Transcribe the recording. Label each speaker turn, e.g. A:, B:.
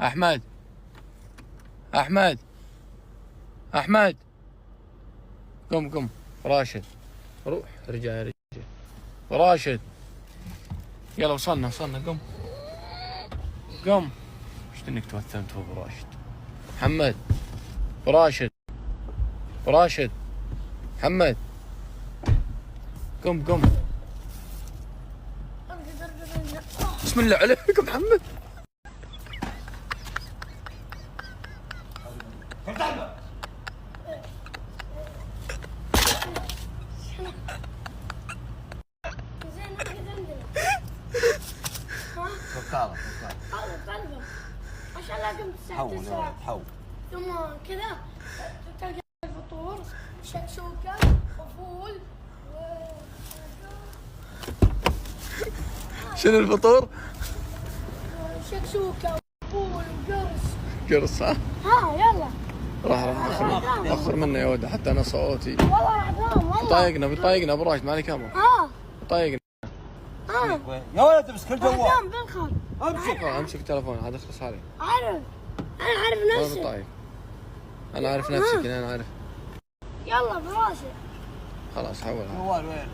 A: احمد احمد احمد، قم راشد، روح ارجع يا رجال. راشد يلا وصلنا قم. ايش انك توثمت هو براشد؟ محمد براشد محمد، قم. بسم الله عليك محمد.
B: فكارة
C: عشان لا قمت الساعة 9
B: حول
C: ثم كذا تلقى الفطور شكشوكة وفول
A: شنو الفطور؟
C: شكشوكة وفول
A: قرص ها
C: يلا
A: راح اخر منه يا ولد، حتى انا صوتي
C: والله راح انام والله
A: بيطايقنا ابو راشد، ما عليك امر. بيطايقنا
B: يا ولد امسك الجوال.
C: انام بالخل
A: امسك التليفون عاد اخلص عليه.
C: انا عارف نفسي.
A: طيب انا عارف نفسك، انا عارف.
C: يلا براسي
A: خلاص حول.
B: الجوال وين؟